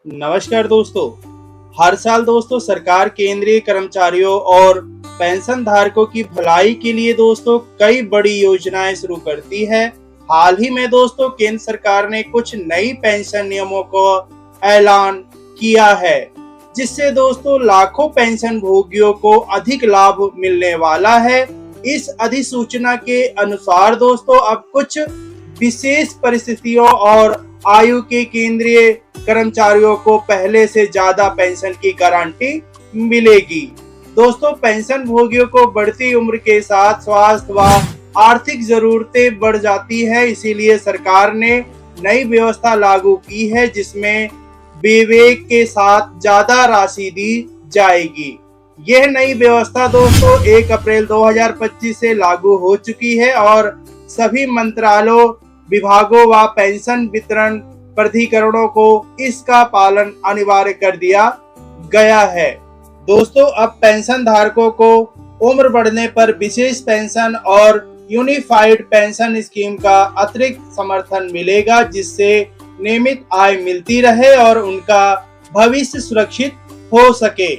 नमस्कार दोस्तों। हर साल दोस्तों सरकार केंद्रीय कर्मचारियों और पेंशन धारकों की भलाई के लिए दोस्तों कई बड़ी योजनाएं शुरू करती है। हाल ही में दोस्तों केंद्र सरकार ने कुछ नई पेंशन नियमों को ऐलान किया है, जिससे दोस्तों लाखों पेंशन भोगियों को अधिक लाभ मिलने वाला है। इस अधिसूचना के अनुसार दोस्तों अब कुछ विशेष परिस्थितियों और आयु के केंद्रीय कर्मचारियों को पहले से ज्यादा पेंशन की गारंटी मिलेगी। दोस्तों पेंशन भोगियों को बढ़ती उम्र के साथ स्वास्थ्य व आर्थिक जरूरतें बढ़ जाती है, इसीलिए सरकार ने नई व्यवस्था लागू की है, जिसमें विवेक के साथ ज्यादा राशि दी जाएगी। यह नई व्यवस्था दोस्तों 1 अप्रैल 2025 से लागू हो चुकी है और सभी मंत्रालयों, विभागों व पेंशन वितरण प्राधिकरणों को इसका पालन अनिवार्य कर दिया गया है। दोस्तों अब पेंशन धारकों को उम्र बढ़ने पर विशेष पेंशन और यूनिफाइड पेंशन स्कीम का अतिरिक्त समर्थन मिलेगा, जिससे नियमित आय मिलती रहे और उनका भविष्य सुरक्षित हो सके।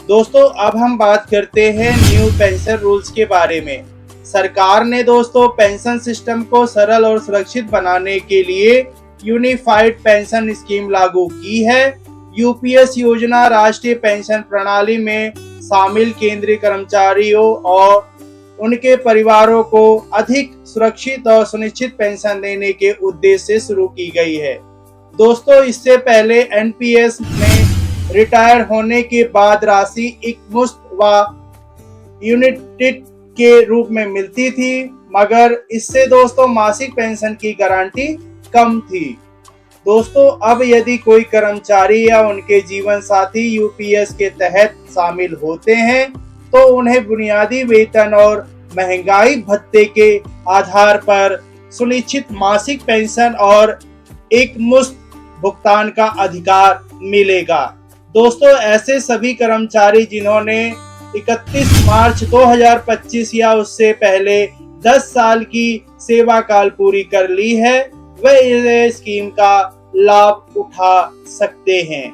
दोस्तों अब हम बात करते हैं न्यू पेंशन रूल्स के बारे में। सरकार ने दोस्तों पेंशन सिस्टम को सरल और सुरक्षित बनाने के लिए यूनिफाइड पेंशन स्कीम लागू की है। यूपीएस योजना राष्ट्रीय पेंशन प्रणाली में शामिल केंद्रीय कर्मचारियों और उनके परिवारों को अधिक सुरक्षित और सुनिश्चित पेंशन देने के उद्देश्य से शुरू की गई है। दोस्तों इससे पहले एनपीएस में रिटायर होने के बाद राशि एकमुश्त व यूनिटेड के रूप में मिलती थी, मगर इससे दोस्तों मासिक पेंशन की गारंटी कम थी। दोस्तों अब यदि कोई कर्मचारी या उनके जीवन साथी यूपीएस के तहत शामिल होते हैं तो उन्हें बुनियादी वेतन और महंगाई भत्ते के आधार पर सुनिश्चित मासिक पेंशन और एकमुश्त भुगतान का अधिकार मिलेगा। दोस्तों ऐसे सभी कर्मचारी जिन्होंने 31 मार्च 2025 या उससे पहले 10 साल की सेवा काल पूरी कर ली है, वह इस स्कीम का लाभ उठा सकते हैं।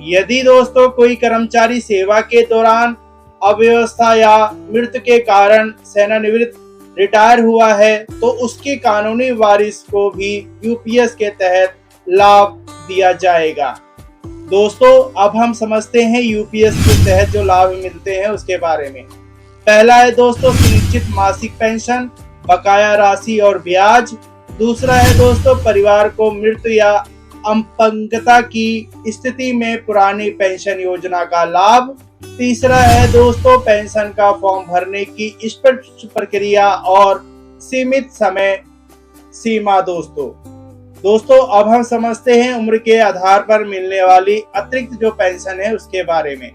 यदि दोस्तों कोई कर्मचारी सेवा के दौरान अव्यवस्था या मृत्यु के कारण सेवानिवृत्त रिटायर हुआ है तो उसके कानूनी वारिस को भी यूपीएस के तहत लाभ दिया जाएगा। दोस्तों अब हम समझते हैं यूपीएस के तहत जो लाभ मिलते हैं उसके बारे में। पहला है दोस्तों सुनिश्चित मासिक पेंशन, बकाया राशि और ब्याज। दूसरा है दोस्तों परिवार को मृत्यु या अपंगता की स्थिति में पुरानी पेंशन योजना का लाभ। तीसरा है दोस्तों पेंशन का फॉर्म भरने की स्पष्ट प्रक्रिया और सीमित समय सीमा। दोस्तों अब हम समझते हैं उम्र के आधार पर मिलने वाली अतिरिक्त जो पेंशन है उसके बारे में।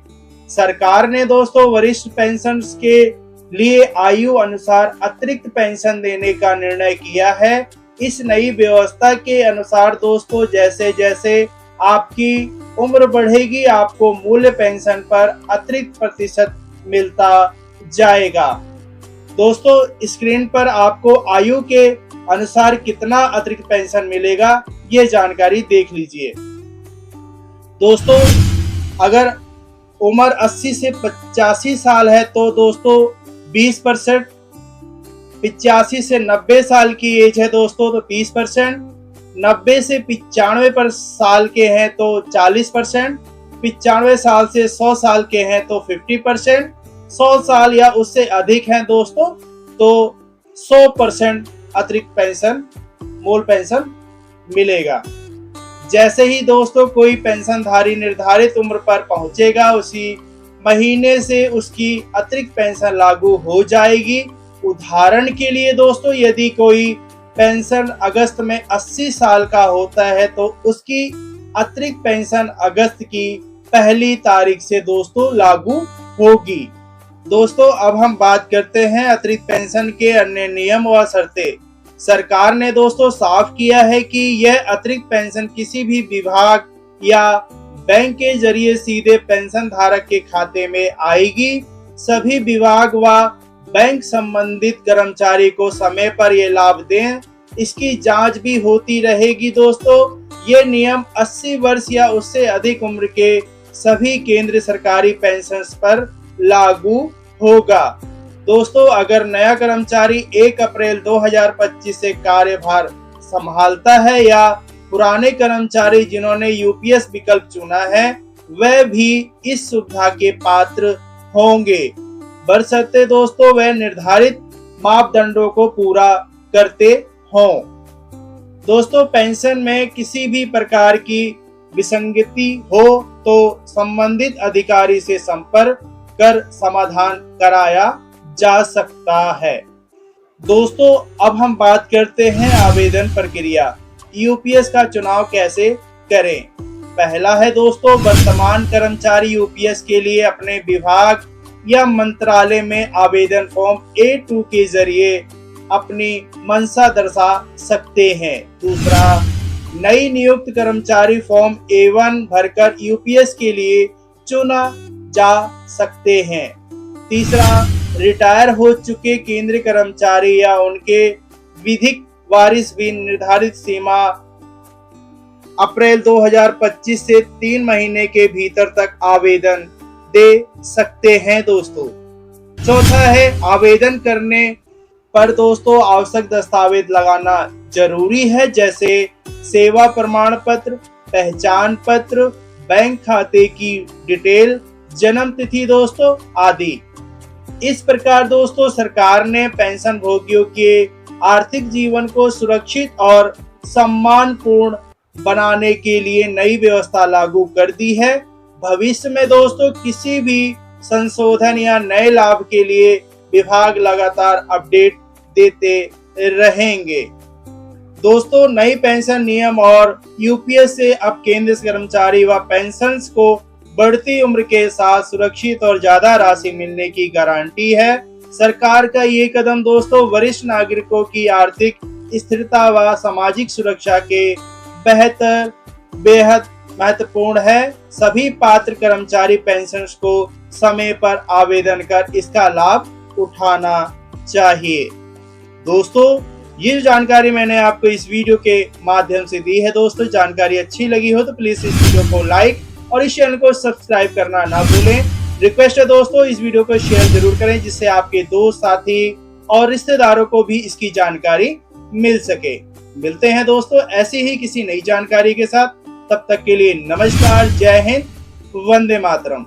सरकार ने दोस्तों वरिष्ठ पेंशन के लिए आयु अनुसार अतिरिक्त पेंशन देने का निर्णय किया है। इस नई व्यवस्था के अनुसार दोस्तों जैसे जैसे आपकी उम्र बढ़ेगी आपको मूल्य पेंशन पर अतिरिक्त प्रतिशत मिलता जाएगा। दोस्तों स्क्रीन पर आपको आयु के अनुसार कितना अतिरिक्त पेंशन मिलेगा ये जानकारी देख लीजिए। दोस्तों अगर उम्र 80 से 85 साल है तो दोस्तों 20%, 85 से 90 साल की एज है दोस्तों तो 30%, 90 से 95 साल के हैं तो 40%, 95 साल से 100 साल के हैं तो 50%, 100 साल या उससे अधिक हैं दोस्तों तो 100% अतिरिक्त पेंशन मूल पेंशन मिलेगा। जैसे ही दोस्तों कोई पेंशनधारी निर्धारित उम्र पर पहुंचेगा उसी महीने से उसकी अतिरिक्त पेंशन लागू हो जाएगी। उदाहरण के लिए दोस्तों यदि कोई पेंशन अगस्त में 80 साल का होता है तो उसकी अतिरिक्त पेंशन अगस्त की पहली तारीख से दोस्तों लागू होगी। दोस्तों अब हम बात करते हैं अतिरिक्त पेंशन के अन्य नियम व शर्तें। सरकार ने दोस्तों साफ किया है कि यह अतिरिक्त पेंशन किसी भी विभाग या बैंक के जरिए सीधे पेंशन धारक के खाते में आएगी। सभी विभाग व बैंक संबंधित कर्मचारी को समय पर यह लाभ दें इसकी जांच भी होती रहेगी दोस्तों। ये नियम 80 वर्ष या उससे अधिक उम्र के सभी केंद्र सरकारी पेंशन पर लागू होगा। दोस्तों, अगर नया कर्मचारी 1 अप्रैल 2025 से कार्यभार संभालता है या पुराने कर्मचारी जिन्होंने यूपीएस विकल्प चुना है वह भी इस सुविधा के पात्र होंगे, बशर्ते दोस्तों वह निर्धारित मापदंडों को पूरा करते हों। दोस्तों, पेंशन में किसी भी प्रकार की विसंगति हो तो संबंधित अधिकारी से संपर्क कर समाधान कराया जा सकता है। दोस्तों, अब हम बात करते हैं आवेदन प्रक्रिया। यूपीएस का चुनाव कैसे करें। पहला है दोस्तों, वर्तमान कर्मचारी यूपीएस के लिए अपने विभाग या मंत्रालय में आवेदन फॉर्म A2 के जरिए अपनी मंशा दर्शा सकते हैं। दूसरा, नई नियुक्त कर्मचारी फॉर्म A1 भरकर यूपीएस के लिए चुना जा सकते हैं। तीसरा, रिटायर हो चुके केंद्रीय कर्मचारी या उनके विधिक वारिस भी निर्धारित सीमा अप्रैल 2025 से 3 महीने के भीतर तक आवेदन दे सकते हैं दोस्तों। चौथा है, आवेदन करने पर दोस्तों आवश्यक दस्तावेज लगाना जरूरी है, जैसे सेवा प्रमाण पत्र, पहचान पत्र, बैंक खाते की डिटेल, जन्म तिथि दोस्तों आदि। इस प्रकार दोस्तों सरकार ने पेंशन भोगियों के आर्थिक जीवन को सुरक्षित और सम्मानपूर्ण बनाने के लिए नई व्यवस्था लागू कर दी है। भविष्य में दोस्तों किसी भी संशोधन या नए लाभ के लिए विभाग लगातार अपडेट देते रहेंगे। दोस्तों, नई पेंशन नियम और यूपीएस से अब केंद्र कर्मचारी व पेंशनर्स को बढ़ती उम्र के साथ सुरक्षित और ज्यादा राशि मिलने की गारंटी है। सरकार का ये कदम दोस्तों वरिष्ठ नागरिकों की आर्थिक स्थिरता व सामाजिक सुरक्षा के बेहद महत्वपूर्ण है। सभी पात्र कर्मचारी पेंशनर्स को समय पर आवेदन कर इसका लाभ उठाना चाहिए। दोस्तों, ये जानकारी मैंने आपको इस वीडियो के माध्यम से दी है। दोस्तों, जानकारी अच्छी लगी हो तो प्लीज इस वीडियो को लाइक और इस चैनल को सब्सक्राइब करना ना भूलें। रिक्वेस्ट है दोस्तों, इस वीडियो को शेयर जरूर करें जिससे आपके दोस्त, साथी और रिश्तेदारों को भी इसकी जानकारी मिल सके। मिलते हैं दोस्तों ऐसी ही किसी नई जानकारी के साथ। तब तक के लिए नमस्कार, जय हिंद, वंदे मातरम।